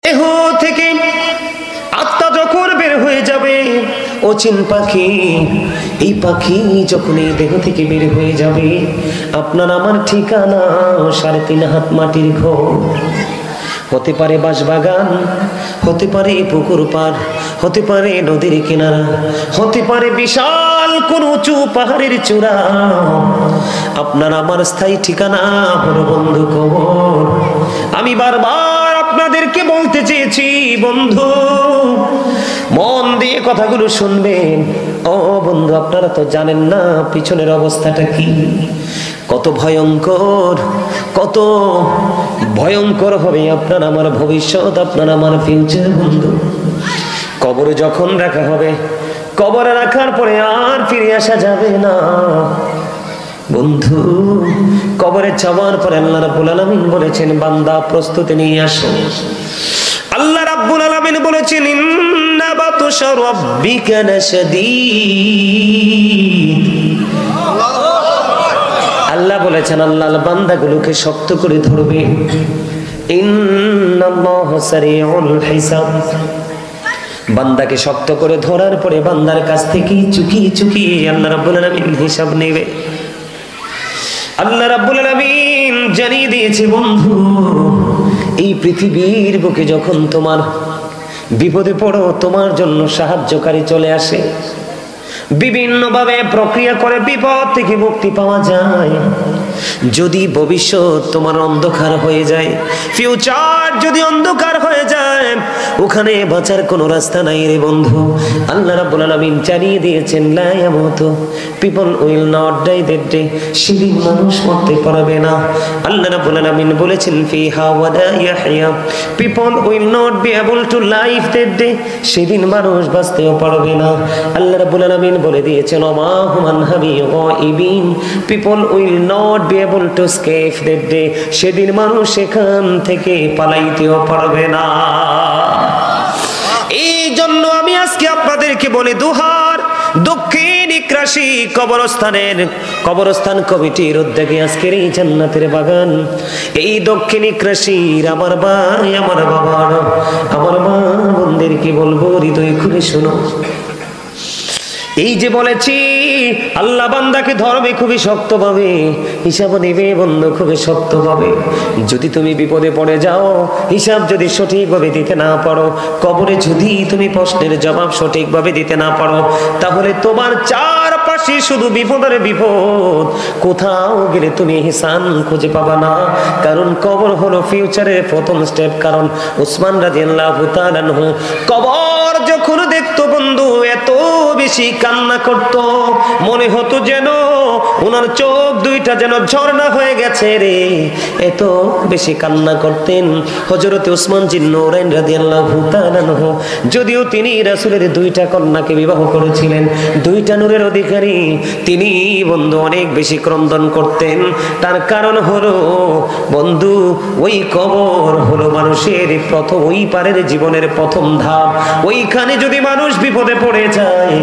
দেহ থেকে আত্মা যখন বের হয়ে যাবে, অচিন পাখি, এই পাখি যখন এই দেহ থেকে বের হয়ে যাবে, আপনার আমার ঠিকানা 3.5 হাত মাটির ঘর। হতে পারে বাঁশবাগান, হতে পারে পুকুর পার, হতে পারে নদীর কিনারা, হতে পারে বিশাল কোন উঁচু পাহাড়ের চূড়া। আপনার আমার স্থায়ী ঠিকানা হলো বন্ধু কবর। আমি বারবার আপনাদেরকে বলতে চেয়েছি, বন্ধু মন দিয়ে কথাগুলো শুনবেন। ও বন্ধু, আপনারা তো জানেন না পিছনের অবস্থাটা কি, কত ভয়ঙ্কর, কত ভয়ঙ্কর হবে আপনার আমার ভবিষ্যৎ, আপনার আমার ফিউচার। বন্ধু, কবরে যখন রাখা হবে, কবরে রাখার পরে আর ফিরে আসা যাবে না। বন্ধু, কবরে যাওয়ার পরে আল্লাহ রাব্বুল আলামিন বলেছেন, বান্দা প্রস্তুতি নিয়ে আসো। আল্লাহ রাব্বুল আলামিন বলেছেন, ইন্না বাতুশা রাব্বিকা লাশাদীদ। আল্লাহ বলেছেন, আল্লাহ বান্দাগুলোকে শক্ত করে ধরবে। ইন্নাল্লাহু সারিউল হিসাব। বান্দাকে শক্ত করে ধরার পরে বান্দার কাছ থেকে চুকিয়ে চুকিয়ে আল্লাহ রাব্বুল আলামিন হিসাব নেবে। আল্লাহ রাব্বুল আলামিন জানিয়ে দিয়েছে, বন্ধু এই পৃথিবীর বুকে যখন তোমার বিপদে পড়ো, তোমার জন্য সাহায্যকারী চলে আসে, বিভিন্নভাবে প্রক্রিয়া করে বিপদ থেকে মুক্তি পাওয়া যায়। যদি ভবিষ্যৎ তোমার অন্ধকার হয়ে যায়, ফিউচার যদি অন্ধকার হয়ে যায়, ওখানে বাঁচার কোনো রাস্তা নাই রে বন্ধু। আল্লাহ রাব্বুল আলামিন জানিয়ে দিয়েছেন, লা ইয়ামুতু, people will not die that day. সেদিন মানুষ মরতে পারবে না। আল্লাহ রাব্বুল আলামিন বলেছেন, ফিহা ওয়ালা ইয়াহইয়া, people will not be able to live that day. সেদিন মানুষ বাঁচতেও পারবে না। আল্লাহ রাব্বুল আলামিন বলে দিয়েছেন, ওমা হুমান হাবি গায়িবিন, people will not be able to escape that day. সেদিন মানুষ সেখান থেকে পালাইতেও পারবে না। এই জন্য আমি আজকে আপনাদেরকে বলি, দুহার দক্ষিণ ইকরাশি কবরস্থান কমিটির উদ্যোগে আজকের এই জান্নাতের বাগান, এই দক্ষিণ ইকরাশির আমার ভাই, আমার বাবার, আমার মা বোনদেরকে বলবো, হৃদয় খুলে শোনো। এই যে বলেছি, আল্লাহ বান্দাকে ধরবে খুবই শক্তভাবে, হিসাব নেবে বন্ধু খুবই শক্তভাবে। যদি তুমি বিপদে পড়ে যাও, হিসাব যদি সঠিকভাবে দিতে না পারো, কবরে যদি তুমি প্রশ্নের জবাব সঠিকভাবে দিতে না পারো, তাহলে তোমার চারপাশে শুধু বিপদের বিপদ, কোথাও গেলে তুমি হিসান খুঁজে পাবা না। কারণ কবর হলো ফিউচারের প্রথম স্টেপ। কারণ উসমান রাদিয়াল্লাহু তাআলা আনহু কবর যখন দেখতো বন্ধু, এত বেশি কান্না করত, মনে হতো যেন ওনার চোখ দুইটা যেন ঝর্ণা হয়ে গেছে রে, এত বেশি কান্না করতেন হযরত উসমান জিন্নুরাইন রাদিয়াল্লাহু তাআলা আনহু। যদিও তিনি রাসূলের 2টা কন্যাকে বিবাহ করেছিলেন, 2টা নূরের অধিকারী, তিনি বন্ধু অনেক বেশি ক্রন্দন করতেন। তার কারণ হলো বন্ধু, ওই কবর হলো মানুষের প্রথম, ওই পারের জীবনের প্রথম ধাপ। ওইখানে যদি মানুষ বিপদে পড়ে যায়,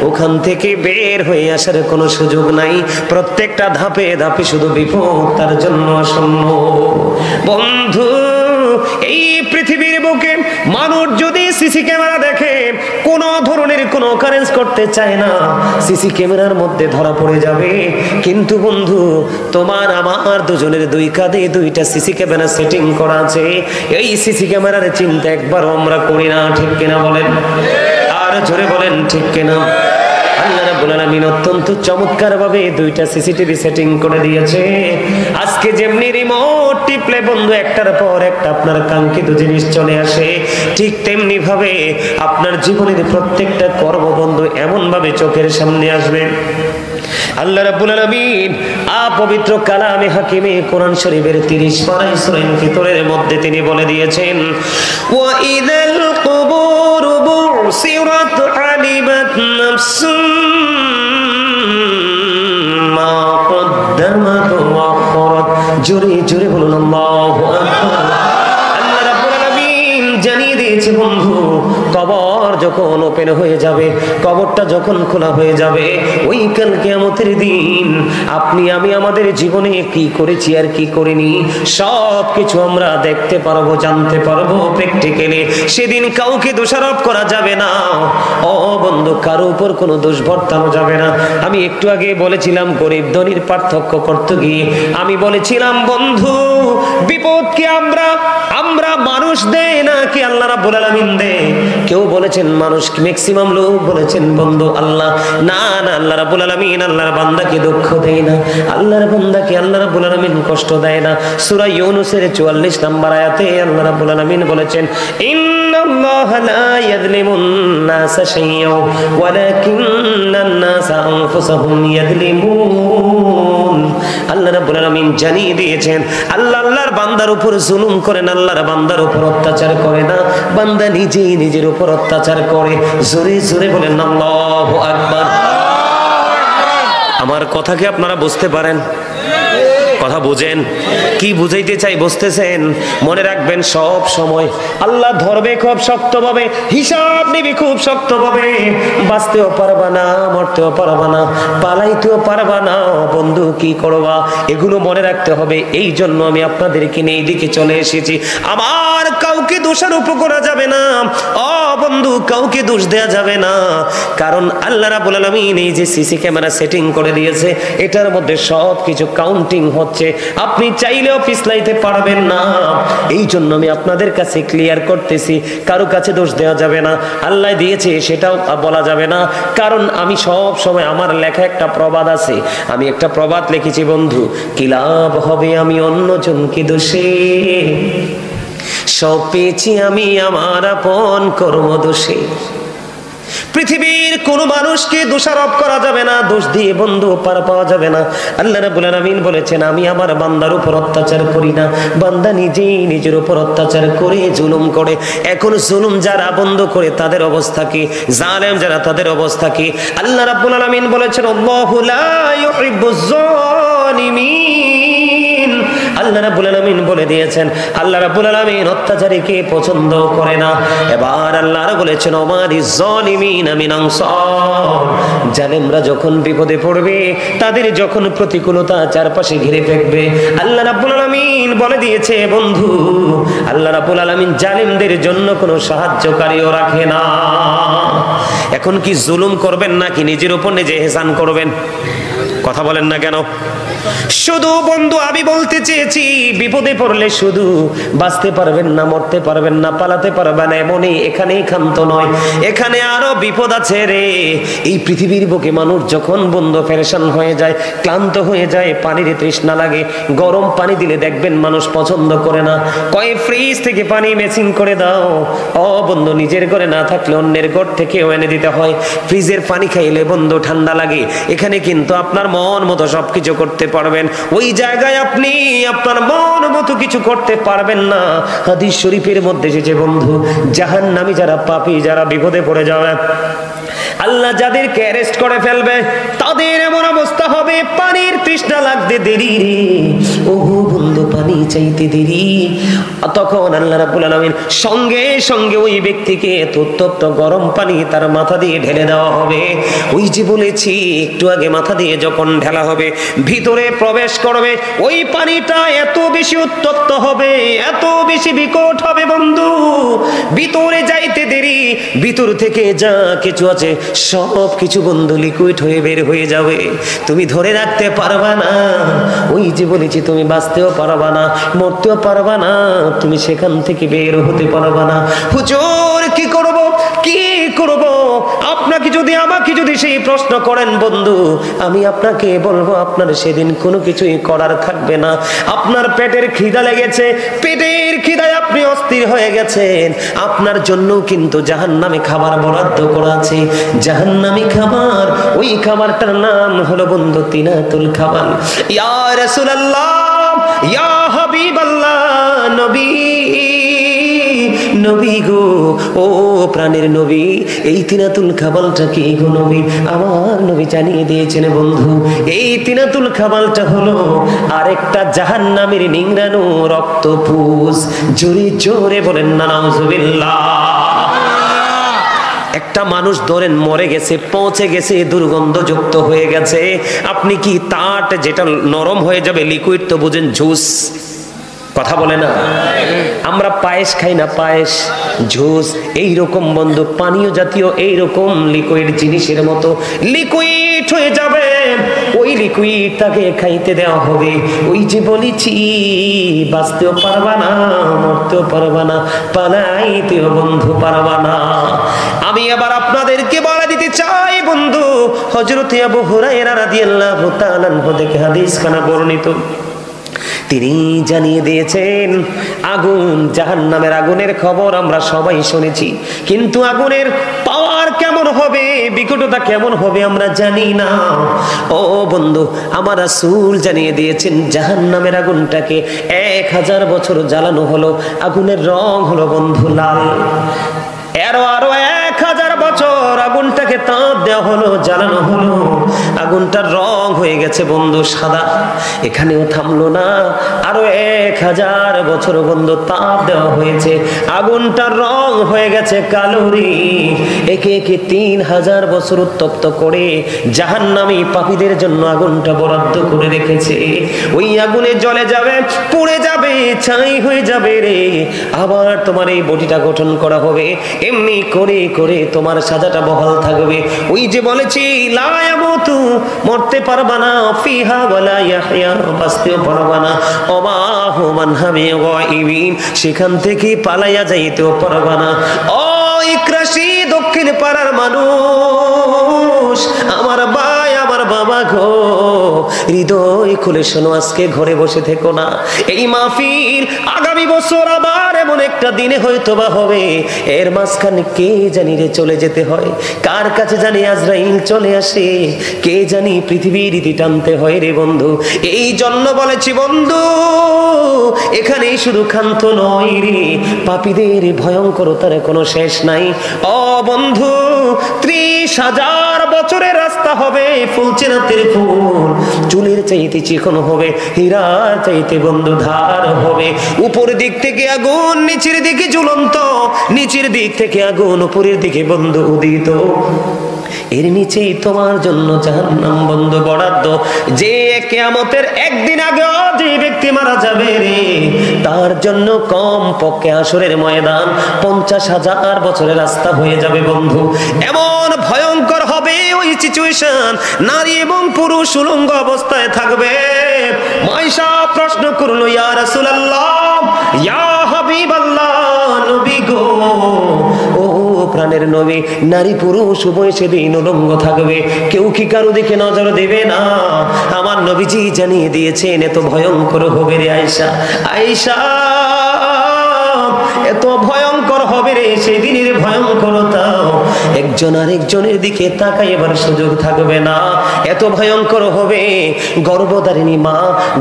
ওখান থেকে বের হয়ে আসার কোনো সুযোগ নাই। প্রত্যেকটা ধাপে ধাপে শুধু বিপদ তার জন্য আসন্ন। বন্ধু, এই পৃথিবীর বুকে মানুষ যদি সিসি ক্যামেরা দেখে, কোন ধরনের কোনো কারেন্স করতে চায় না, সিসি ক্যামেরার মধ্যে ধরা পড়ে যাবে। কিন্তু বন্ধু, তোমার আমার দুজনের 2 কাঁধে 2টা সিসি ক্যামেরা সেটিং করা আছে। এই সিসি ক্যামেরার চিন্তা একবারও আমরা করি না, ঠিক কিনা বলেন? আর জোরে বলেন, ঠিক কিনা? আল্লাহ রাব্বুল আলামিন অত্যন্ত চমৎকার ভাবে 2টা সিসিটিভি সেটিং করে দিয়েছে। আজকে যেমনি রিমোট টিপলে বন্ধু একটার পর একটা আপনার কাঙ্ক্ষিত জিনিস চলে আসে, ঠিক তেমনি ভাবে আপনার জীবনের প্রত্যেকটা কর্ম বন্ধু এমন ভাবে চোখের সামনে আসবে। আল্লাহ রাব্বুল আলামিন পবিত্র কালামে হাকিমে কোরআন শরীফের 30 পারায় সূরা ফিতরের মধ্যে তিনি বলে দিয়েছেন, ওয়া ইদাল কুবুর বুসিরাত আলিমাত নাফসুম মা কদ্দামাত ওয়া আখরাত। জোরে জোরে বলুন আল্লাহু আকবার। আল্লাহ রাব্বুল আলামিন জানিয়ে দিয়েছে বন্ধু, কবর যখন ওপেন হয়ে যাবে, কবরটা যখন খোলা হয়ে যাবে, ওই কাল কিয়ামতের দিন আপনি আমি আমাদের জীবনে কি করেছি আর কি করিনি সব কিছু আমরা দেখতে পারবো, জানতে পারবো প্র্যাকটিক্যালি। সেদিন কাউকে দোষারোপ করা যাবে না, ও বন্ধু কারো উপর কোনো দোষ বর্তানো যাবে না। আমি একটু আগে বলেছিলাম গরিব ধনীর পার্থক্য করতে গিয়ে আমি বলেছিলাম বন্ধু, বিপদ কি আমরা মানুষ দেয় না কি আল্লাহ রাব্বুল আলামিন দেয়? কেউ বলেছেন মানুষ, ম্যাক্সিমাম লোক বলেছেন বন্ধু আল্লাহ। না না, আল্লাহ রাব্বুল আলামিন আল্লাহর বান্দাকে দুঃখ দেয় না, আল্লাহর বান্দাকে আল্লাহ রাব্বুল আলামিন কষ্ট দেয় না। সূরা ইউনূসের 44 নম্বর আয়াতে আল্লাহ রাব্বুল আলামিন বলেছেন, ইন্নাল্লাহা লা ইয়াযলিমুন নাসা শাইয়্যাও ওয়ালাকিন্নান নাসা আনফুসাহুম ইয়াযলিমুন। আল্লাহ রাব্বুল আলামিন জানিয়ে দিয়েছেন আল্লাহ আল্লাহর বান্দার উপর জুলুম করে না, আল্লাহর বান্দার উপর অত্যাচার করে না, বান্দা নিজেই নিজের উপর অত্যাচার করে। জোরে জোরে বলেন আল্লাহু আকবার। আমার কথা কি আপনারা বুঝতে পারেন? কথা বুঝেন? কি বুঝাইতে চাই বুঝতেছেন? মনে রাখবেন সব সময় আল্লাহ ধরবে খুব শক্তভাবে, হিসাব নিবি খুব শক্তভাবে। বাঁচতেও পারবা না, মরতেও পারবা না, পালাইতেও পারবা না, বন্ধু কি করবা এগুলো মনে রাখতে হবে। এই জন্য আমি আপনাদেরকে নিয়ে এইদিকে চলে এসেছি। আমার কাউকে দোষারোপ করা যাবে না, ও বন্ধু কাউকে দোষ দেয়া যাবে না, কারণ আল্লাহ রাব্বুল আলামিন এই যে সিসি ক্যামেরা সেটিং করে দিয়েছে এটার মধ্যে সব কিছু কাউন্টিং হচ্ছে, আপনি চাইলেও পিছলাইতে পারবেন না। এই জন্য আমি আপনাদের কাছে ক্লিয়ার করতেছি, কারো কাছে দোষ দেওয়া যাবে না, আল্লাহ দিয়েছে সেটাও বলা যাবে না। কারণ আমি সব সময় আমার লেখা একটা প্রবাদ আছে, আমি একটা প্রবাদ লিখেছি বন্ধু, কি লাভ হবে আমি অন্যজনকে দোষে, সব পেয়েছি আমি আমার আপন কর্মদোষে। পৃথিবীর কোন মানুষকে দোষারোপ করা যাবে না, দোষ দিয়ে বন্ধু পার পাওয়া যাবে না। আল্লাহ রাব্বুল আলামিন বলেছেন আমি আমার বান্দার উপর অত্যাচার করি না, বান্দা নিজেই নিজের উপর অত্যাচার করে জুলুম করে। এখন জুলুম যারা বন্ধ করে তাদের অবস্থা কি, জালেম যারা তাদের অবস্থা কি? আল্লাহ রাব্বুল আলামিন বলেছেন আল্লাহু লা ইউহিব্বুজ জালিমিন। আল্লাহ রাব্বুল আলামিন বলে দিয়েছেন আল্লাহ রাব্বুল আলামিন অত্যাচারীকে পছন্দ করে না। এবার আল্লাহ বলেছেন ওমারিজ জালিমিনা মিন আনসার, জালেমরা যখন বিপদে পড়বে, তাদের যখন প্রতিকূলতা চারপাশে ঘিরে ফেলবে, আল্লাহ রাব্বুল আলামিন বলে দিয়েছে বন্ধু আল্লাহ রাব্বুল আলামিন জালিমদের জন্য কোনো সাহায্যকারীও রাখে না। এখন কি জুলুম করবেন নাকি নিজের উপর নিজে ইহসান করবেন? কথা বলেন না কেন? শুধু বন্ধু আমি বলতে চেয়েছি, বিপদে পড়লে শুধু বাঁচতে পারবেন না, মরতে পারবেন না, পালাতে পারবেন না এমনই এখানেই ক্ষান্ত নয়, এখানে আরো বিপদ আছে রে। এই পৃথিবীর বুকে মানুষ যখন বন্ধু পেরেশান হয়ে যায়, ক্লান্ত হয়ে যায়, পানির তৃষ্ণা লাগে, গরম পানি দিলে দেখবেন মানুষ পছন্দ করে না, কয় ফ্রিজ থেকে পানি মেশিন করে দাও। ও বন্ধু নিজের ঘরে না থাকলে অন্যের ঘর থেকে এনে দিতে হয়। ফ্রিজের পানি খাইলে বন্ধু ঠান্ডা লাগে, এখানে কিন্তু আপনার মন মতো সবকিছু করতে পারবেন, ওই জায়গায় আপনি আপনার মন মতো কিছু করতে পারবেন না। হাদিস শরীফের মধ্যে এসেছে বন্ধু জাহান্নামী যারা পাপী, যারা বিপদে পড়ে যাবে, আল্লাহ যাদেরকে অ্যারেস্ট করে ফেলবে তাদের এমন অবস্থা হবে পানির তৃষ্ণা লাগতে দেরি রে, ও বন্ধু পানি চাইতে দেরি, তখন আল্লাহ রাব্বুল আলামিন সঙ্গে সঙ্গে ওই ব্যক্তিকে উত্তপ্ত গরম পানি তার মাথা দিয়ে ঢেলে দেওয়া হবে। ওই যে বলেছি একটু আগে, মাথা দিয়ে যখন ঢেলা হবে ভিতরে প্রবেশ করবে, ওই পানিটা এত বেশি উত্তপ্ত হবে, এত বেশি বিকট হবে বন্ধু, ভিতরে যাইতে দেরি, ভিতর থেকে যা কিছু আছে সব কিছু বন্ধু লিকুইড হয়ে বের হয়ে যাবে, তুমি ধরে রাখতে পারবা না। ওই যে বলেছি তুমি বাঁচতেও পারবা না, মরতেও পারবা না, তুমি সেখান থেকে বের হতে পারবা না। হুজুর কি করব, কি করব? আপনাকে যদি আমাকে যদি সেই প্রশ্ন করেন বন্ধু, আমি আপনাকে বলবো আপনার সেদিন কোনো কিছুই করার থাকবে না। আপনার পেটের খিদা লেগেছে, পেটের খিদায় আপনি অস্থির হয়ে গেছেন, আপনার জন্য কিন্তু জাহান্নামে খাবার বরাদ্দ করা আছে, জাহান্নামী খাবার, ওই খাবারটার নাম হলো বন্ধু তিনাতুল খাবার। ইয়া রাসূলুল্লাহ, ইয়া হাবিবাল্লাহ, নবী, নবী গো, ও প্রাণের নবী, এই তিনাতুল খাবালটা কি গো নবী? আমার নবী জানিয়ে দিয়েছেন বন্ধু, এই তিনাতুল খাবালটা হলো আরেকটা জাহান্নামের নিংড়ানো রক্তপুষ। জোরে জোরে বলেন না নাউজুবিল্লাহ। একটা মানুষ ধরেন মরে গেছে, পচে গেছে, দুর্গন্ধযুক্ত হয়ে গেছে, আপনি কি তার যেটা নরম হয়ে যাবে লিকুইড তো বুঝেন, জুস, কথা বলে না? আমরা পায়েস খাই না, পায়েস, জুস, এইরকম বন্ধু পানীয় জাতীয় এইরকম লিকুইড জিনিসের মতো লিকুইড হয়ে যাবে। ওই লিকুইড তাকে খাইতে দেওয়া হবে। ওই যে বলেছি, বাঁচতেও পারবা না, মরতেও পারবা না, পালাইতেও বন্ধু পারবা না। আমি আবার আপনাদেরকে বলে দিতে চাই বন্ধু, হযরত আবু হুরায়রা রাদিয়াল্লাহু তাআলা আনহু থেকে হাদিস খানা বর্ণিত, তিনি জানিয়ে দিয়েছেন আগুন, জাহান্নামের আগুনের খবর আমরা সবাই শুনেছি, কিন্তু আগুনের পাওয়ার কেমন হবে, বিকটতা কেমন হবে আমরা জানি না। ও বন্ধু, আমার রাসূল জানিয়ে দিয়েছেন জাহান্নামের আগুনটাকে 1000 বছর জ্বালানো হলো, আগুনের রং হলো বন্ধু লাল। আরো 1000 বছর আগুনটাকে তাপ দেওয়া হলো, জ্বালানো হলো, আগুনটার রং হয়ে গেছে বন্ধু সাদা। এখানেও থামলো না, আরো 1000 বছর বন্ধু তাপ দেওয়া হয়েছে, আগুনটার রং হয়ে গেছে কালোরি। একে একে 3000 বছর উত্তপ্ত করে জাহান্নামী পাপীদের জন্য আগুনটা বরাদ্দ করে রেখেছে। ওই আগুনে জ্বলে যাবে, পুড়ে যাবে, ছাই হয়ে যাবে রে। আবার তোমার এই বডিটা গঠন করা হবে, এমনি করে করে তোমার সাজাটা বহাল থাকবে। ওই যে বলেছি লা ইয়ামুতু, মরতে পারবা না, ফিহা ওয়ালা ইয়াহইয়া, বাঁচতেও পারবা না, ওমা হুম আনহামি গায়িবিন, সেখান থেকে পালাইয়া যাইতেও পারবা না। ও ইকরাশি দক্ষিণ পাড়ার মানুষ, আমার ভাই, আমার বাবা গো, হৃদয় খুলে শোনো, আজকে ঘরে বসে থেকো না। এই মাহফিল আগামী বছর আবার এমন একটা দিনে হয়তো বা হবে, এর মাঝখানে কে জানি রে চলে যেতে হয়, কার কাছে জানি আজরাইল চলে আসে, কে জানি পৃথিবীর রীতি টানতে হয় রে বন্ধু। এই জন্য বলেছি বন্ধু, এখানেই শুধু ক্ষান্ত নয় রে, পাপীদের ভয়ঙ্করতার কোনো শেষ নাই। ও বন্ধু, 30,000 বছরের রাস্তা হবে, ফুলচেরাতের ফুল, চুলের চাইতে চিকন হবে, হীরার চাইতে বন্ধু ধার হবে। উপর দিক থেকে আগুন, নিচের দিকে ঝুলন্ত, নিচের দিক থেকে আগুন, উপরের দিকে বন্ধু উদিত। এর নিচেই তোমার জন্য জাহান্নাম বন্ধু বরাদ্দ। যে কিয়ামতের একদিন আগে যে ব্যক্তি মারা যাবে রে, তার জন্য কম পক্ষে হাসরের ময়দান 50,000 বছরের রাস্তা হয়ে যাবে বন্ধু। এমন ভয়ঙ্কর হবে ওই সিচুয়েশন, নারী এবং পুরুষ উলঙ্গ অবস্থায় থাকবে। মাইশা প্রশ্ন করলো, ইয়া রাসূলুল্লাহ, ইয়া হাবিবাল্লাহ, নবী গো, ও প্রাণের নবী, নারী পুরুষ উভয় সেদিন উলঙ্গ থাকবে, কেউ কি কারো দিকে নজর দেবে না? আমার নবীজি জানিয়ে দিয়েছেন এত ভয়ঙ্কর হবে রে আয়েশা, আয়েশা, এত ভয়ঙ্কর হবে রে সেই দিনের ভয়ঙ্করতা, একজন আরেকজনের দিকে তাকাইবার সুযোগ থাকবে না। এত ভয়ঙ্কর হবে, গর্ভধারিণী মা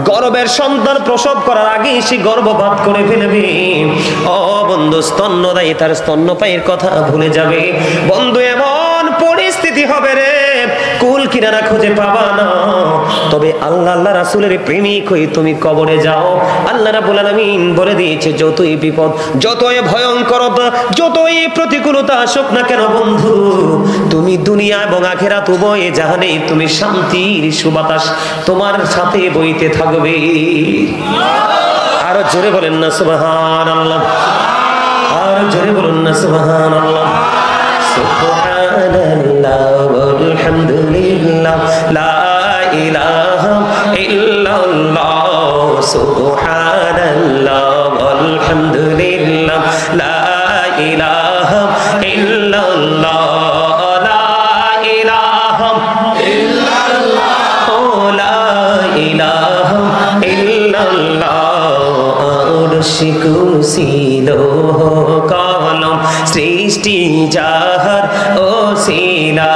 গর্ভের সন্তান প্রসব করার আগে সে গর্ভপাত করে ফেলবে। ও বন্ধু, স্তন্যদায়ী তার স্তন্যপায়ীর কথা ভুলে যাবে বন্ধু। এমন পরিস্থিতি হবে রে, কুল কিনারা খুঁজে পাবা না। তবে আল্লাহ আল্লাহ রাসূলের প্রেমিক হয়ে তুমি কবরে যাও, আল্লাহ রাব্বুল আলামিন বলে দিয়েছে, যতই বিপদ, যতই ভয়ঙ্করতা, যতই প্রতিকূলতা আসুক না কেন বন্ধু, তুমি দুনিয়া এবং আখিরাত উভয় জাহানে তুমি শান্তির সুবাতাস তোমার সাথে বইতে থাকবে। আরো জোরে বলেন না সুবহানাল্লাহ, আরো জোরে বলুন না সুবহানাল্লাহ। সুবহানাল্লাহ ওয়ালহামদুলিল্লাহ, লা ইলাহা ইল্লাল্লাহ, সুবহানাল্লাহ ওয়ালহামদুলিল্লাহ, লা ইলাহা ইল্লাল্লাহ, লা ইলাহা ইল্লাল্লাহ, লা ইলাহা ইল্লাল্লাহ। আরশ কুরসি লৌহ কলম সৃষ্টি যাহার ওসিলা,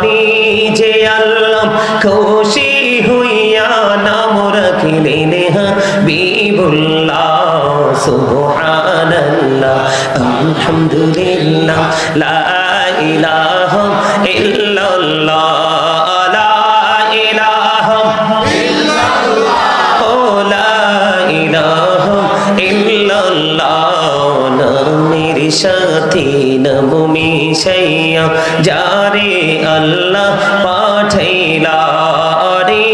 নিজে আল্লাহ খুশি হইয়া নাম রাখিলেন হাবিবুল্লাহ। সুবহানাল্লাহ আলহামদুলিল্লাহ, লা ইলাহা ইল্লাল্লাহ, লা ইলাহা ইল্লাল্লাহ, লা ইলাহা ইল্লাল্লাহ। নামের সাথী নাম মিশাইয়া যারে আল্লাহ পাঠাইলা রে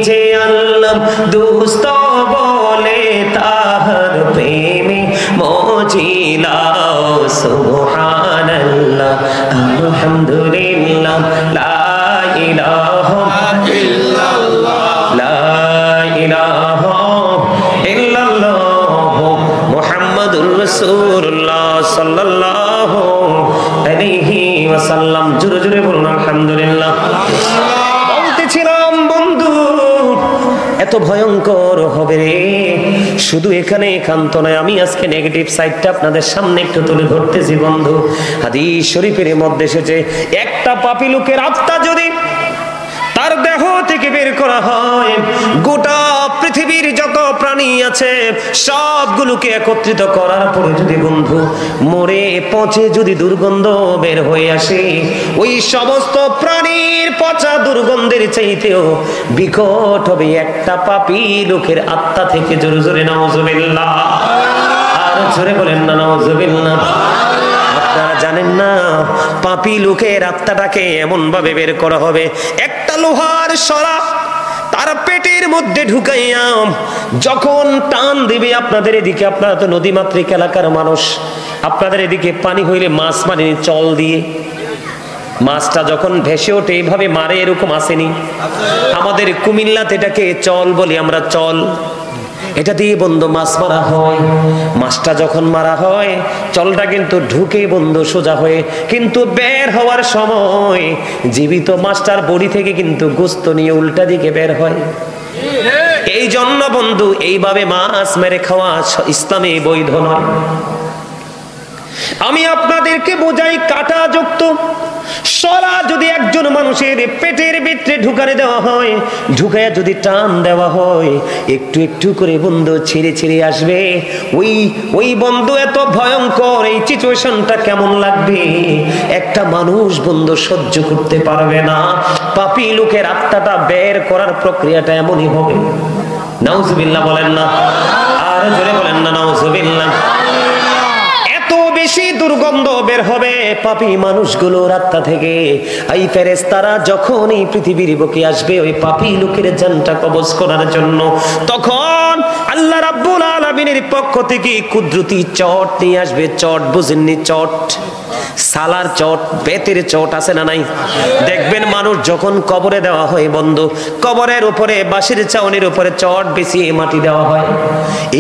যে আল্লাহ দুস্ত বলে তাহার প্রেমে মজিলা সুবহানাল্লাহ আলহামদুলিল্লাহ লা ইলাহা ইল্লাল্লাহ লা ইলাহা ইল্লাল্লাহ মুহাম্মাদুর রাসূলুল্লাহ সাল্লাল্লাহু আলাইহি ওয়াসাল্লাম। জোরে জোরে বলুন আলহামদুলিল্লাহ। বলতেছিলাম বন্ধু এত ভয়ঙ্কর হবে রে, শুধু এখানে একান্ত নয়, আমি আজকে নেগেটিভ সাইডটা আপনাদের সামনে একটু তুলে ধরতেছি বন্ধু। হাদিস শরীফের মধ্যে এসেছে একটা পাপী লোকের আত্মা যদি তার দেহ থেকে বের করা হয়, গোটা পৃথিবীর যত প্রাণী আছে সবগুলোকে একত্রিত করার পরে যদি বন্ধু মরে পচে যদি দুর্গন্ধ বের হয়ে আসে, ওই সমস্ত প্রাণীর পচা দুর্গন্ধের চাইতেও বিকট হবে একটা পাপী লোকের আত্মা থেকে। জোরে জোরে নাউজুবিল্লাহ, আর জোরে বলেন না নাউজুবিল্লাহ। আপনারা জানেন না পাপী লোকের আত্মাটাকে এমন ভাবে বের করা হবে, একটা লোহার সরা তার পেটের মধ্যে ঢুকাইয়া যখন টান দিবে, আপনাদের এদিকে, আপনারা তো নদীমাতৃক এলাকার মানুষ, আপনাদের এদিকে পানি হইলে মাছ মারে চল দিয়ে, মাছটা যখন ভেসে ওঠে এইভাবে মারে, এরকম আসেনি? আমাদের কুমিল্লাতে এটাকে চল বলি আমরা, চল। এটা দিয়ে বন্ধু মাছ মারা হয়। মাছটা যখন মারা হয় চলটা কিন্তু ঢুকে বন্ধু সোজা হয়ে, কিন্তু বের হওয়ার সময় জীবিত মাছটার বডি থেকে কিন্তু গোস্ত নিয়ে উল্টা দিকে বের হয়। এই জন্য বন্ধু এইভাবে মাছ মেরে খাওয়া ইসলামে বৈধ নয়। আমি আপনাদেরকে বোঝাই, কাঁটা যুক্ত সরা যদি একজন মানুষের পেটের ভিতরে ঢুকারে দেওয়া হয়, ঢুকায়া যদি টান দেওয়া হয়, একটু একটু করে বন্ধু ছিঁড়ে ছিঁড়ে আসবে। ওই বন্ধু এত ভয়ঙ্কর, এই সিচুয়েশনটা কেমন লাগবে একটা মানুষ বন্ধু সহ্য করতে পারবে না। পাপী লোকের আত্মাটা বের করার প্রক্রিয়াটা এমনই হবে। নাউজুবিল্লাহ বলেন না, আর জোরে বলেন না নাউজুবিল্লাহ। বেশি দুর্গন্ধ বের হবে পাপী মানুষগুলোর আত্মা থেকে। এই ফেরেশতারা যখন এই পৃথিবীর বুকে আসবে ওই পাপী লোকের জানটা কবজ করার জন্য, তখন আল্লাহ রাব্বুল আলামিনের পক্ষ থেকে কুদরতি চট নিয়ে আসবে। চট বুঝেননি? চট সালার চট, বেতের চট আছে না নাই? দেখবেন মানুষ যখন কবরে দেওয়া হয় বন্ধু, কবরের উপরে বাঁশের চাউনির উপরে চট বিছিয়ে মাটি দেওয়া হয়,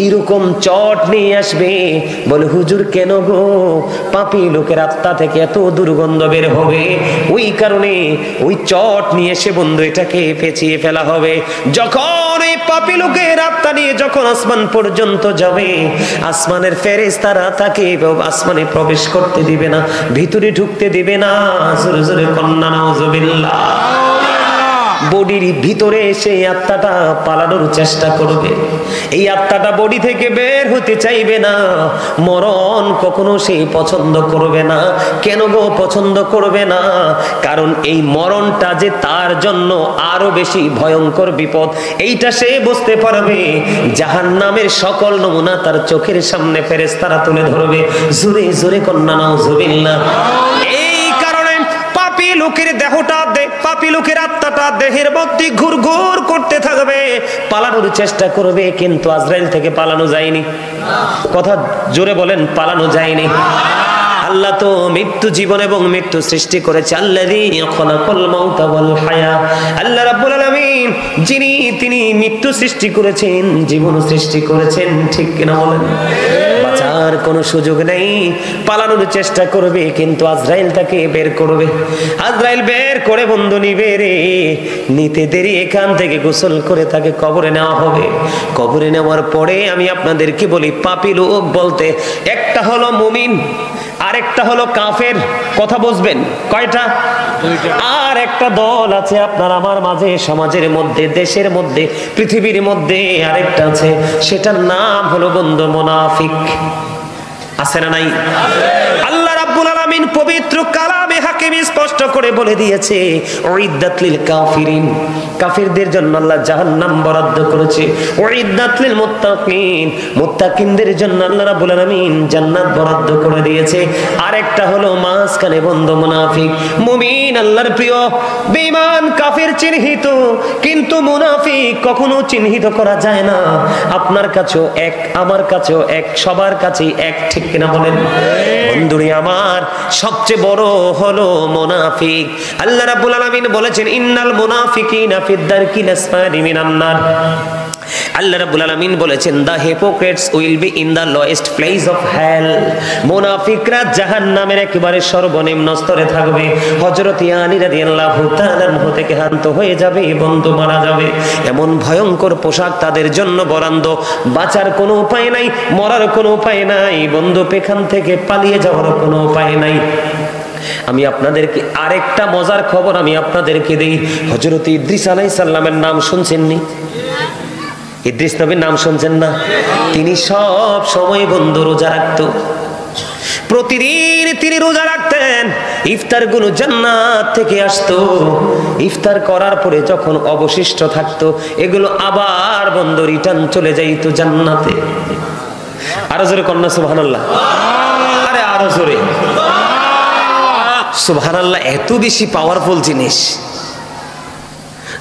এইরকম চট নিয়ে আসবে। বলে হুজুর কেন গো, পাপী লোকের আত্মা থেকে এত দুর্গন্ধ বের হবে, ওই কারণে ওই চট নিয়ে এসে বন্ধু এটাকে পেঁচিয়ে ফেলা হবে। যখন এই পাপী লোকের আত্মা নিয়ে যখন আসমান পর্যন্ত যাবে, আসমানের ফেরেশতারা তাকে আসমানে প্রবেশ করতে দিবে না, ভিতরে ঢুকতে দিবে না। জোরে জোরে কন্না নাউজুবিল্লাহ। বডির ভিতরে সেই আত্মাটা পালানোর চেষ্টা করবে, এই আত্মাটা বডি থেকে বের হতে চাইবে না। মরণ কখনো সেই পছন্দ করবে না। কেন গো পছন্দ করবে না? কারণ এই মরণটা যে তার জন্য আরো বেশি ভয়ঙ্কর বিপদ, এইটা সে বুঝতে পারবে। জাহান্নামের সকল নমুনা তার চোখের সামনে ফেরেশতারা তুলে ধরবে। জোরে জোরে কন্না নাউজুবিল্লাহ। এই কারণে পাপী লোকের দেহটা, পাপী লোকের আত্মাটা দেহের মধ্যে ঘুরঘুর করতে থাকবে, পালানোর চেষ্টা করবে, কিন্তু আজরাইল থেকে পালানো যায়নি। কথা জোরে বলেন, পালানো যায়নি। আল্লাহ তো মৃত্যু, জীবন এবং মৃত্যু সৃষ্টি করেছে। আল্লাযী খালাকাল মাউতা ওয়াল হায়া, আল্লাহ রাব্বুল আলামিন তিনি মৃত্যু সৃষ্টি করেছেন, জীবন সৃষ্টি করেছেন। ঠিক কিনা বলেন? বাঁচার কোনো সুযোগ নেই, পালানোর চেষ্টা করবে, কিন্তু আজরাইল তাকে বের করবে। আজরাইল বের করে বন্ধু নিবে রে, নিতে দেরি এখান থেকে গোসল করে তাকে কবরে নেওয়া হবে। কবরে নেওয়ার পরে আমি আপনাদেরকে বলি, পাপী লোক বলতে একটা হলো মুমিন, আরেকটা হলো কাফের। কথা বুঝবেন? কয়টা? আর একটা দল আছে আপনার আমার মাঝে, সমাজের মধ্যে, দেশের মধ্যে, পৃথিবীর মধ্যে আরেকটা আছে, সেটার নাম হলো বন্ধু মুনাফিক। আছে না নাই? আল্লাহ রাব্বুল আলামিন পবিত্র কালামে হাকিম কারীম স্পষ্ট করে বলে দিয়েছে উইদ্দাত লিল কাফিরিন, কাফিরদের জন্য আল্লাহ জাহান্নাম বরাদ্দ করেছে। উইদ্দাত লিল মুত্তাকিন, মুত্তাকিনদের জন্য আল্লাহ রাব্বুল আলামিন জান্নাত বরাদ্দ করে দিয়েছে। আরেকটা হলো মাঝখানে বন্ধু মুনাফিক। মুমিন আল্লাহর প্রিয়, বেঈমান কাফির চিহ্নিত, কিন্তু মুনাফিক কখনো চিহ্নিত করা যায় না। আপনার কাছেও এক, আমার কাছেও এক, সবার কাছেই এক, ঠিক কিনা বলেন? বন্ধুরে আমার, সবচেয়ে বড় হলো মুনাফিক। আল্লাহ রাব্বুল আলামিন বলেছেন ইন্নাল মুনাফিকিনা ফিদ দারকিল আসফালি মিনান নার। আল্লাহ রাব্বুল আলামিন বলেছেন the hypocrites will be in the lowest place of hell. মুনাফিকরা জাহান্নামের একেবারে সর্বনিম্ন স্তরে থাকবে। হযরত আলী রাদিয়াল্লাহু তাআলা আনহু থেকে হান্ত হয়ে যাবে, বন্ধু মারা যাবে। এমন ভয়ঙ্কর পোশাক তাদের জন্য বরাদ্দ। বাঁচার কোনো উপায় নাই, মরার কোনো উপায় নাই, বন্ধু এখান থেকে পালিয়ে যাওয়ার কোনো উপায় নাই। আমি আপনাদেরকে আরেকটা মজার খবর আমি আপনাদেরকে দেই। হযরত ইদ্রিস আলাইহিস সালামের নাম শুনছেননি? ইদ্রিস নবীর নাম শুনছেন না? তিনি সব সময় বন্ধু রোজা রাখতো। প্রতিদিন তিনি রোজা রাখতেন। ইফতার গুলো জান্নাত থেকে আসতো। ইফতার করার পরে যখন অবশিষ্ট থাকতো, এগুলো আবার বন্ধু রিটার্ন চলে যাইতো জান্নাতে। আরো জোরে কন্যা সুবহানাল্লাহ। আরে আরো জোরে সুবহানাল্লাহ। এত বেশি পাওয়ারফুল জিনিস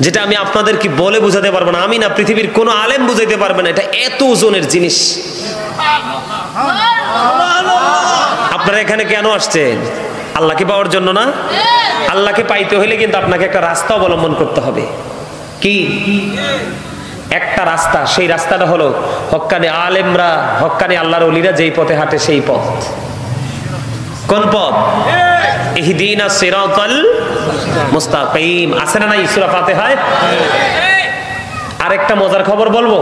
যেটা আমি আপনাদেরকে বলে বুঝাতে পারবো না। আমি না, পৃথিবীর কোনো আলেম বুঝাইতে পারবে না। এটা এত ওজনের জিনিস। আপনারা এখানে কেন আসছেন? আল্লাহকে পাওয়ার জন্য না? আল্লাহকে পাইতে হইলে কিন্তু আপনাকে একটা রাস্তা অবলম্বন করতে হবে। কি একটা রাস্তা? সেই রাস্তাটা হলো হক্কানি আলেমরা, হক্কানি আল্লাহর ওলিরা যেই পথে হাঁটে সেই পথ। কোন পথ? ইহদিনাস সিরাতাল মুস্তাকিম। আছে না নাই সূরা ফাতিহায়? আরেকটা মজার খবর বলবো।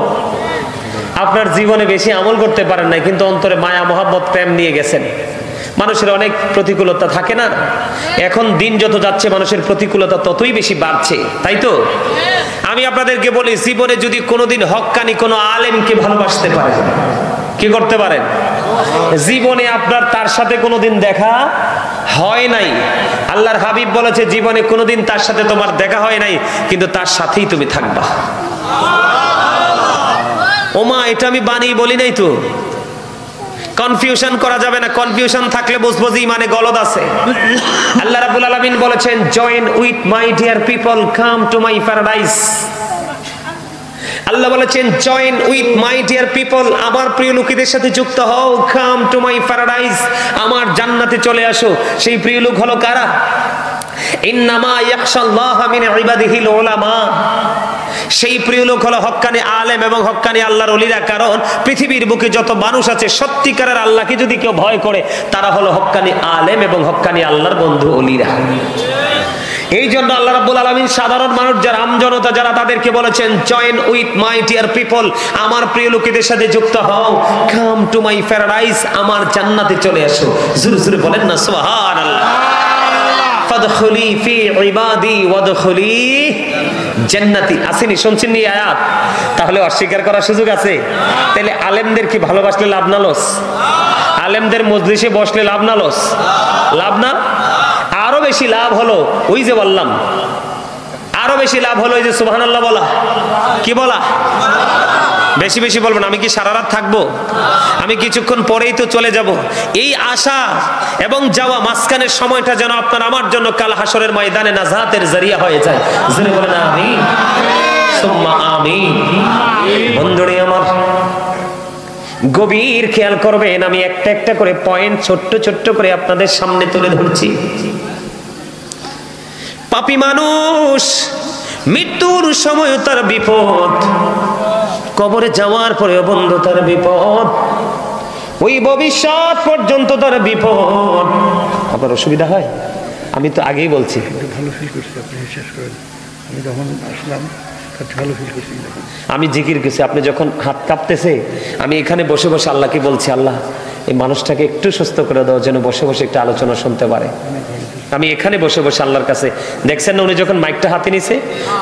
আপনার জীবনে বেশি আমল করতে পারেন নাই, কিন্তু অন্তরে মায়া মহব্বত প্রেম নিয়ে গেছেন। মানুষের অনেক প্রতিকূলতা থাকে না? এখন দিন যত যাচ্ছে মানুষের প্রতিকূলতা ততই বেশি বাড়ছে, তাই তো? আমি আপনাদেরকে বলি, জীবনে যদি কোনোদিন হক্কানি কোনো আলেমকে ভালোবাসতে পারেন, কি করতে পারেন? জীবনে আপনার তার সাথে কোনোদিন দেখা হয় নাই, আল্লাহর হাবিব বলেছে জীবনে কোনোদিন তার সাথে তোমার দেখা হয় নাই, কিন্তু তার সাথেই তুমি থাকবা। ওমা, এটা আমি বানিয়ে বলি নাই তো। কনফিউশন করা যাবে না। কনফিউশন থাকলে বুঝবো যে ইমানে গলদ আছে। আল্লাহ রাব্বুল আলামিন বলেছেন join with my dear people, come to my paradise. আল্লাহ বলেছেন join with my dear people, আমার প্রিয় লোকেদের সাথে যুক্ত হও। কাম টু মাই প্যারাডাইস, আমার জান্নাতে চলে আসো। সেই প্রিয় লোক হলো কারা? ইন্নামা ইয়াখশাল্লাহা মিন ইবাদিহিল উলামা। সেই প্রিয় লোক হলো হক্কানি আলেম এবং হক্কানি আল্লাহর ওলিরা। কারণ পৃথিবীর বুকে যত মানুষ আছে সত্যিকারের আল্লাহকে যদি কেউ ভয় করে, তারা হলো হক্কানি আলেম এবং হক্কানি আল্লাহর বন্ধু ওলিরা। এই জন্য আল্লাহ রাব্বুল আলামিন সাধারণ মানুষ যারা, আমজনতা যারা, তাদেরকে বলেছেন join with my dear people, আমার প্রিয় লোকেদের সাথে যুক্ত হও। কাম টু মাই প্যারাডাইস, আমার জান্নাতে চলে আসো। জোরে জোরে বলেন না সুবহানাল্লাহ। ফাদখুলি ফি ইবাদি ওয়াদখুলি জান্নাতি। আসেনি? শুনছেন নি আয়াত? তাহলে অস্বীকার করার সুযোগ আছে? তাহলে আলেমদের কি ভালোবাসলে লাভ না লস? আলেমদের মজলিসে বসলে লাভ না লস? লাভ না? আরো বেশি লাভ হলো ওই যে বললাম, আরো বেশি লাভ হলো ওই যে সুবহানাল্লাহ বলা। কি বলা? বেশি বেশি বলবেন। আমি কি সারা রাত থাকবো? আমি কিছুক্ষণ পরেই তো চলে যাব। এই আশা এবং যাওয়া মাঝখানের সময়টা যেন আপনার আমার জন্য কাল হাসরের ময়দানে নাজাতের জরিয়া হয়ে যায়। জোরে বলেন আমিন, সুম্মা আমিন। বন্ধুরে আমার, গভীর খেয়াল করবেন। আমি একটা একটা করে পয়েন্ট ছোট্ট ছোট্ট করে আপনাদের সামনে তুলে ধরছি। পাপী মানুষ মৃত্যুর সময় তার বিপদ, কবরে যাওয়ার পরেও বন্ধু তার বিপদ, ওই ভবিষ্যৎ পর্যন্ত তার বিপদ। আপনার অসুবিধা হয়? আমি তো আগেই বলছি। ভালো ফিল করছি, আপনি বিশ্বাস করেন। আমি যখন আসলাম ভালো ফিল করছি। আমি জিকির করছি, আপনি যখন হাত কাঁপতেছে, আমি এখানে বসে বসে আল্লাহকে বলছি, আল্লাহ এই মানুষটাকে একটু সুস্থ করে দাও, যেন বসে বসে একটা আলোচনা শুনতে পারে। আমি এখানে বসে বসে আল্লাহর কাছে, দেখছেন না উনি যখন মাইকটা হাতে নিছে,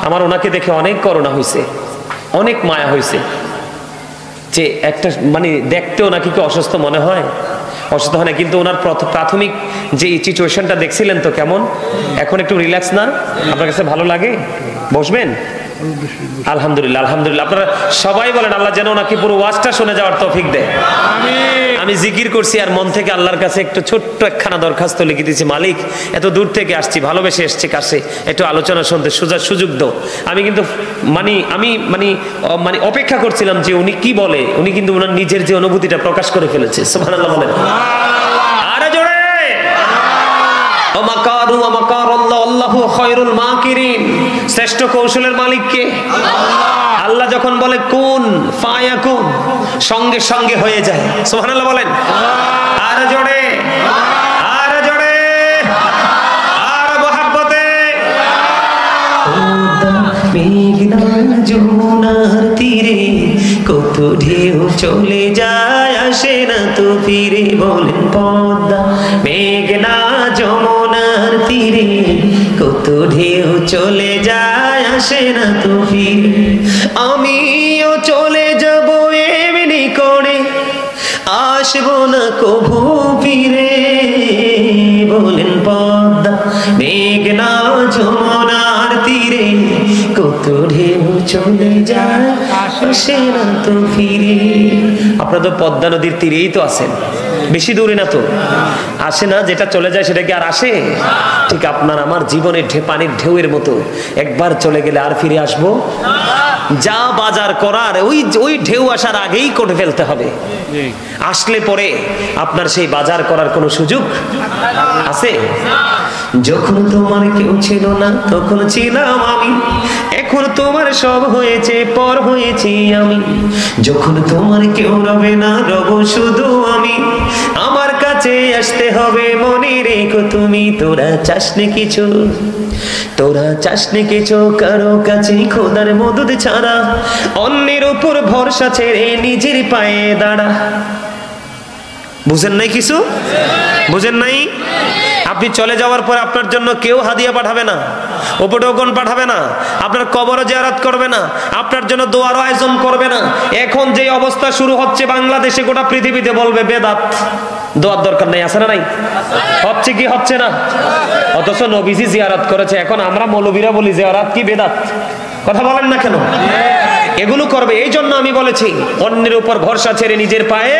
আমার ওনাকে দেখে অনেক করুণা হয়েছে, অনেক মায়া হয়েছে। যে একটা মানে দেখতেও নাকি কি অসুস্থ মনে হয়। অসুস্থ হয় না, কিন্তু ওনার প্রাথমিক যে সিচুয়েশনটা দেখছিলেন তো কেমন, এখন একটু রিল্যাক্স না? আপনার কাছে ভালো লাগে? বসবেন। আলহামদুলিল্লাহ, আলহামদুলিল্লাহ। আপনারা সবাই বলেন আল্লাহ যেন ওনাকে পুরো ওয়াজটা শুনে যাওয়ার তৌফিক দেয়। আমি জিকির করছি আর মন থেকে আল্লাহর কাছে একটু ছোট্ট একখানা দরখাস্ত লিখে দিয়েছি, মালিক এত দূর থেকে আসছি, ভালোবেসে এসছি কাছে, একটু আলোচনা শুনতে সুযোগ দাও। আমি কিন্তু মানে অপেক্ষা করছিলাম যে উনি কি বলে। উনি কিন্তু ওনার নিজের যে অনুভূতিটা প্রকাশ করে ফেলেছে। সুবহানাল্লাহ বলেন। আরে জোরে শ্রেষ্ঠ কৌশলের মালিক কে? আল্লাহ যখন বলে কুন ফায়াকুন, সঙ্গে সঙ্গে হয়ে যায়। সুবহানাল্লাহ বলেন। আর জোরে, আর জোরে, আর মহব্বতে। যমুনার তীরে কত ঢেউ চলে যায়, আসে না তো ফিরে। বলেন পদ্মা মেঘনা যমুনার তীরে কত ঢেউ চলে যায়, আসে না তো ফিরে। আমিও চলে যাব এমনি করে, আসবো না কভু ফিরে। বলেন পদ্মা মেঘনা যমুনার তীরে কত ঢেউ চলে যায়, আসে না তো ফিরে। আপনারা তো পদ্মা নদীর তীরেই তো আছেন, বেশি দূরে না তো। আসে না, যেটা চলে যায় সেটা কি আর আসে? ঠিক আপনার আমার জীবনের পানির ঢেউয়ের মতো, একবার চলে গেলে আর ফিরে আসবো? যা বাজার করার ওই ঢেউ আসার আগেই করে ফেলতে হবে। আসলে পরে আপনার সেই বাজার করার কোনো সুযোগ আছে? যখন তোমার কেউ ছিল না তখন ছিলাম আমি, এখন তোমার সব হয়েছে, পর হয়েছি আমি। যখন তোমার কেউ রবে না, রব শুধু আমি। আমার কাছে আসতে হবে, মনে রেখো তুমি। তোরা চাসনি কিছু, তোরা চাসনি কিছু কারো কাছে খোদার মদদ ছাড়া। অন্যের উপর ভরসা ছেড়ে নিজের পায়ে দাঁড়া। বুঝেন নাই কিছু? বুঝেন নাই? আপনি চলে যাওয়ার পর আপনার জন্য কেউ হাদিয়া পাঠাবে না, উপঢৌকন পাঠাবে না, আপনার কবর জিয়ারত করবে না, আপনার জন্য দোয়ার আয়োজন করবে না। এখন যে অবস্থা শুরু হচ্ছে বাংলাদেশে, গোটা পৃথিবীতে বলবে বেদাত, দোয়ার দরকার নাই। আছে না নাই? হচ্ছে কি হচ্ছে না? অথচ নবীজি জিয়ারত করেছে। এখন আমরা মৌলবীরা বলি জিয়ারত কি বেদাত। কথা বলেন না কেন? এগুলো করবে। এই জন্য আমি বলেছি অন্যের উপর ভরসা ছেড়ে নিজের পায়ে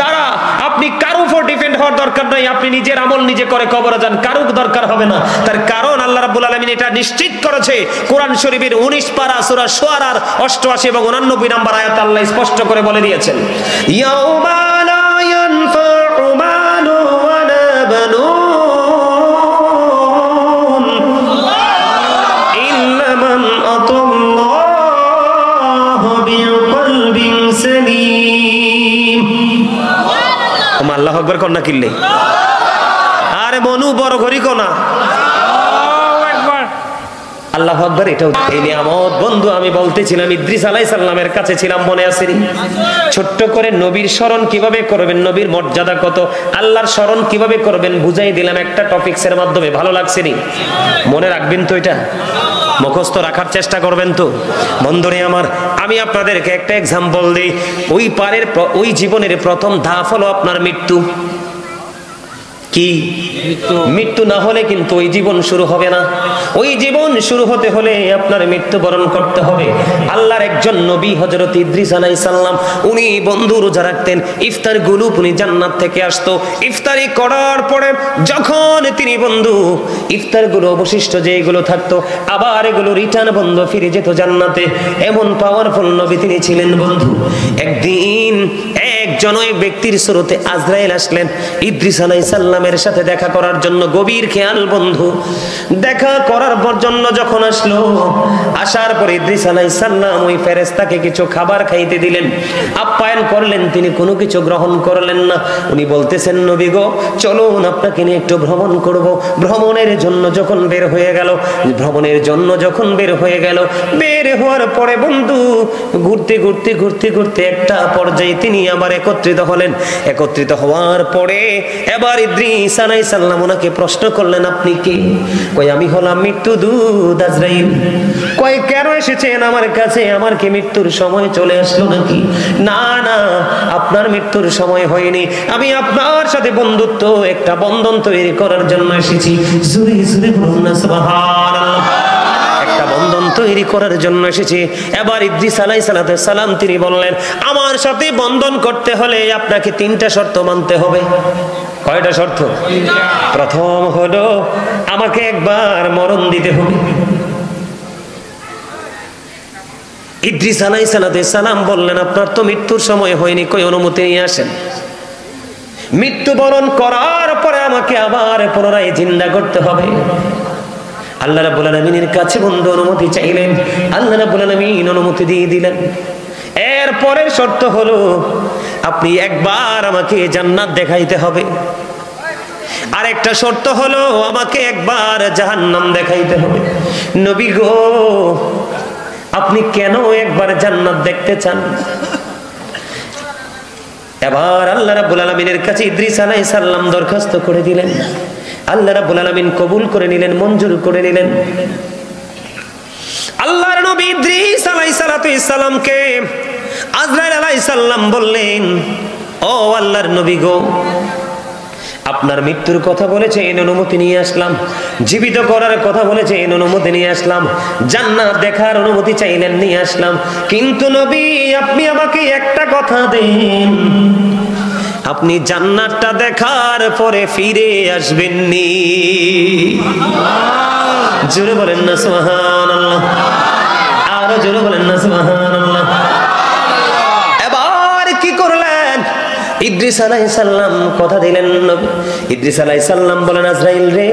দাঁড়া। আপনি কারো উপর ডিপেন্ড হওয়ার দরকার নাই। আপনি নিজের আমল নিজে করে কবরে যান, কারো দরকার হবে না। তার কারণ আল্লাহ রাব্বুল আলামিন এটা নিশ্চিত করেছে। কোরআন শরীফের 19 পারা সূরা শুআরার 88 এবং 89 নম্বর আয়াত আল্লাহ স্পষ্ট করে বলে দিয়েছেন, ইয়াউমা লা ইয়ানফাউ মালু ওয়ালা বানুন ইল্লা মান আতাল্লাহু বিকলবিন সালিম। আল্লাহু আকবার কন্যা কিল্লে। আরে মনু বড় ঘড়ি কোনা। আল্লাহু আকবার। এটাও এই নিয়ামত। বন্ধু আমি বলতেছিলাম ইদ্রিস আলাইহিস সালামের কাছে ছিলাম, মনে আছে? ছোট্ট করে নবীর স্মরণ কিভাবে করবেন, নবীর মর্যাদা কত, আল্লাহর স্মরণ কিভাবে করবেন বুঝাই দিলাম একটা টপিকসের মাধ্যমে। ভালো লাগছে নি? মনে রাখবেন তো, এটা মুখস্থ রাখার চেষ্টা করবেন তো? বন্ধুরে আমার, আমি আপনাদেরকে একটা এক্সাম্পল দিই। ওই জীবনের প্রথম ধাপ হলো আপনার মৃত্যু। কি? মৃত্যু না হলে কিন্তু ওই জীবন শুরু হবে না। ওই জীবন শুরু হতে হলে আপনার মৃত্যুবরণ করতে হবে। আল্লাহর একজন নবী হযরত ইদ্রিস আলাইহিস সালাম, উনি বন্ধু রোজা রাখতেন, ইফতার গুলো উনি জান্নাত থেকে আসতো। ইফতারি করার পরে যখন তিনি বন্ধু ইফতার গুলো অবশিষ্ট যেগুলো থাকতো, আবার এগুলো রিটার্ন বন্ধু ফিরে যেত জান্নাতে। এমন পাওয়ারফুল নবী তিনি ছিলেন বন্ধু। একদিন একজন ওই ব্যক্তির সুরতে আজরাইল আসলেন ইদ্রিস আলাইহিস সালামের সাথে দেখা করার জন্য। গভীর খেয়াল বন্ধু। দেখা করার জন্য যখন আসলো, আসার পর ইদ্রিস আলাইহিস সালাম ওই ফেরেশতাকে কিছু খাবার খাইতে দিলেন, আপ্যায়ন করলেন। তিনি কোনো কিছু গ্রহণ করলেন না। উনি বলতেছেন, নবী গো চলুন আপনাকে নিয়ে একটু ভ্রমণ করব। ভ্রমণের জন্য যখন বের হয়ে গেল, বের হওয়ার পরে বন্ধু ঘুরতে ঘুরতে একটা পর্যায়ে তিনি আবার একত্রিত হলেন। একত্রিত হওয়ার পরে এবার ইদ্রিস আলাইহিস সালাম ওনাকে প্রশ্ন করলেন, আপনি কে? কয় আমি হলাম মৃত্যুদূত আজরাইল। কয় কেন এসেছেন আমার কাছে? আমার কি মৃত্যুর সময় চলে আসলো নাকি? না না, আপনার মৃত্যুর সময় হয়নি, আমি আপনার সাথে বন্ধুত্ব একটা বন্ধন তৈরি করার জন্য এসেছি। জোরে জোরে বলুন না সুবহানাল্লাহ। একটা বন্ধন তৈরি করার জন্য এসেছি। এবার ইদ্রিস আলাইহিস সালাম তিনি বললেন, আমার সাথে বন্ধন করতে হলে আপনাকে 3টা শর্ত মানতে হবে। কয়টা শর্ত? প্রথম হলো আমাকে একবার মরণ দিতে হবে। ইদ্রিস আলাইহিস সালাম বললেন, আপনার তো মৃত্যুর সময় হয়নি, কই অনুমতি নিয়ে আসেন। মৃত্যুবরণ করার পরে আমাকে আবার পুনরায় জিন্দা করতে হবে। আল্লাহ রাব্বুল আলামিনের কাছে বন্ধু অনুমতি চাইলেন, আল্লাহ রাব্বুল আলামিন অনুমতি দিয়ে দিলেন। এর পরের শর্ত হলো আপনি একবার আমাকে জান্নাত দেখাইতে হবে। আরেকটা শর্ত হলো আমাকে একবার জাহান্নাম দেখাইতে হবে। নবী গো, আপনি কেন একবার জান্নাত দেখতে চান? এবার আল্লাহ রাব্বুল আলামিনের কাছে ইদ্রিস আলাইহিস সালাম দরখাস্ত করে দিলেন। আল্লাহ রাব্বুল আলামিন কবুল করে নিলেন, মঞ্জুর করে নিলেন। আল্লাহর নবী ইদ্রিস আলাইহিস সালামকে আজরাইল আলাইহিস সালাম বললেন, ও আল্লাহর নবী গো, আপনার মৃত্যুর কথা বলেছে, এই অনুমতি নিয়ে আসলাম। জীবিত করার কথা বলেছে, এই অনুমতি নিয়ে আসলাম। জান্নাত দেখার অনুমতি চাইলেন, নিয়ে আসলাম। কিন্তু নবী, আপনি আমাকে একটা কথা দেন, আপনি জান্নাতটা দেখার পরে ফিরে আসবেননি। জোরে বলেন না সুবহানাল্লাহ। আরো জোরে বলেন না সুবহানাল্লাহ। এবার কি করলেন? ইদ্রিস আলাইহিস সালাম কথা দিলেন। ইদ্রিস আলাইহিস সালাম বলেন, আজরাইল রে,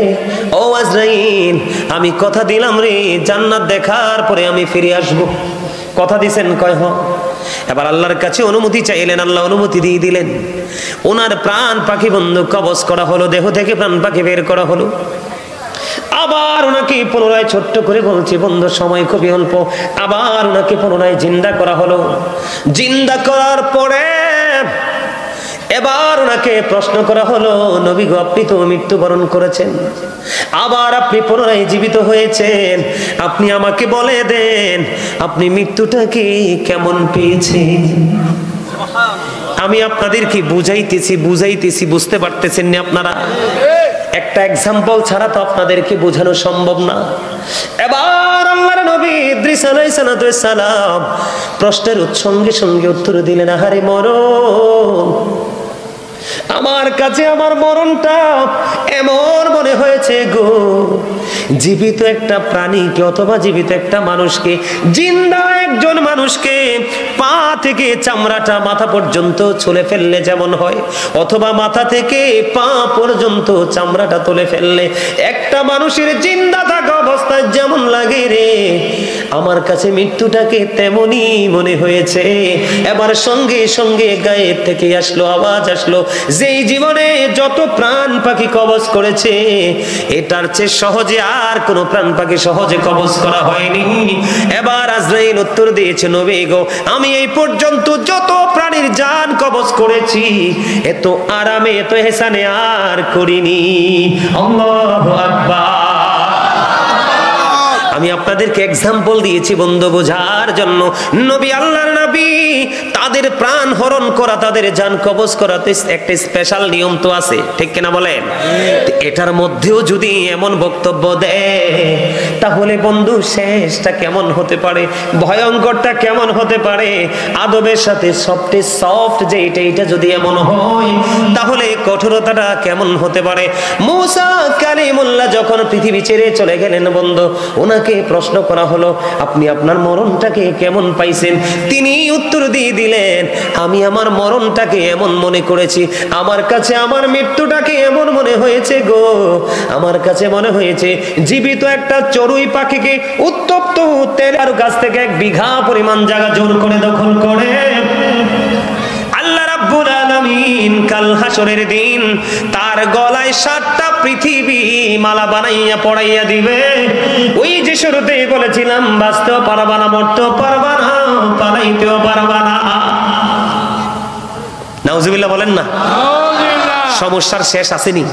ও আজরাইল, আমি কথা দিলাম রে, জান্নাত দেখার পরে আমি ফিরে আসব। কথা দিছেন? কয় হ। এবার আল্লাহর কাছে অনুমতি চাইলেন, আল্লাহ অনুমতি দিয়ে দিলেন। ওনার প্রাণ পাখি বন্ধু কবজ করা হলো, দেহ থেকে প্রাণ পাখি বের করা হলো। আবার ওনাকে পুনরায় ছোট্ট করে বলছি বন্ধু, সময় খুবই অল্প। আবার ওনাকে পুনরায় জিন্দা করা হলো। জিন্দা করার পরে এবার ওনাকে প্রশ্ন করা হলো, নবী গো, আপনি তো মৃত্যুবরণ করেছেন, আবার আপনি পুনরায় জীবিত হয়েছেন, আপনি আমাকে বলে দেন আপনি মৃত্যুটাকে কেমন পেয়েছেন? আমি আপনাদেরকে বুঝাইতেছি, বুঝতে পারতেছেন না আপনারা? একটা এক্সাম্পল ছাড়া তো আপনাদেরকে বোঝানো সম্ভব না। এবার আল্লাহর নবী ইদ্রিস আলাইহিস সালাম প্রশ্নের সঙ্গে সঙ্গে উত্তর দিলেন, আহারে মরণ, আমার কাছে আমার মরণটা এমন মনে হয়েছে গো, জীবিত একটা প্রাণীকে অথবা জীবিত একটা মানুষকে, জিন্দা একজন মানুষকে পা থেকে চামড়াটা মাথা পর্যন্ত ছুলে ফেললে যেমন হয়, অথবা মাথা থেকে পা পর্যন্ত চামড়াটা তুলে ফেললে একটা মানুষের জিন্দা থাকা অবস্থায় যেমন লাগে রে, আমার কাছে মৃত্যুটাকে তেমনই মনে হয়েছে। এবার সঙ্গে সঙ্গে গায়ের থেকে আসলো, আওয়াজ আসলো, যেই জীবনে যত প্রাণ পাখি কবজ করেছে এটার চেয়ে সহজে আর কোনো প্রাণ পাখি সহজে কবজ করা হয়নি। এবার আজরাইল উত্তর দিয়েছে, নবী গো, আমি এই পর্যন্ত যত প্রাণীর জান কবজ করেছি এত আরামে, এত হেসানে আর করিনি। আল্লাহু আকবার। আমি আপনাদেরকে এক্সাম্পল দিয়েছি বন্ধু বোঝার জন্য। নবী, আল্লাহর নবী, তাদের প্রাণ হরণ করা, তাদের জান কবজ করাতে একটা স্পেশাল নিয়ম তো আছে, ঠিক কিনা বলেন? এটার মধ্যেও যদি এমন বক্তব্য দেয় তাহলে বন্ধু শেষটা কেমন হতে পারে, ভয়ঙ্করটা কেমন হতে পারে? আদবের সাথে সফট যে এটা যদি এমন হয় তাহলে কঠোরতাটা কেমন হতে পারে? মুসা কালিমুল্লাহ যখন পৃথিবী ছেড়ে চলে গেলেন বন্ধু, ওনাকে প্রশ্ন করা হলো, আপনি আপনার মরণটাকে কেমন পাইছেন? তিনি উত্তর দিয়ে দিলেন, আমি আমার মরণটাকে এমন মনে করেছি, আমার কাছে আমার মৃত্যুটাকে এমন মনে হয়েছে গো, আমার কাছে মনে হয়েছে জীবিত একটা চড়ুই পাখিকে উত্তপ্ত তেলের গাছ থেকে 1 বিঘা পরিমাণ জায়গা জোর করে দখল করে আল্লাহ রাব্বুল আলামিন কাল হাসরের দিন তার গলায় 7টা পৃথিবী মালা বানাইয়া পড়াইয়া দিবে। ওই যে শুরুতেই বলেছিলাম, বাঁচতেও পারবা না, মরতেও পারবা না, পালাইতেও পারবা না। না? সমস্যার শেষ আসেনি?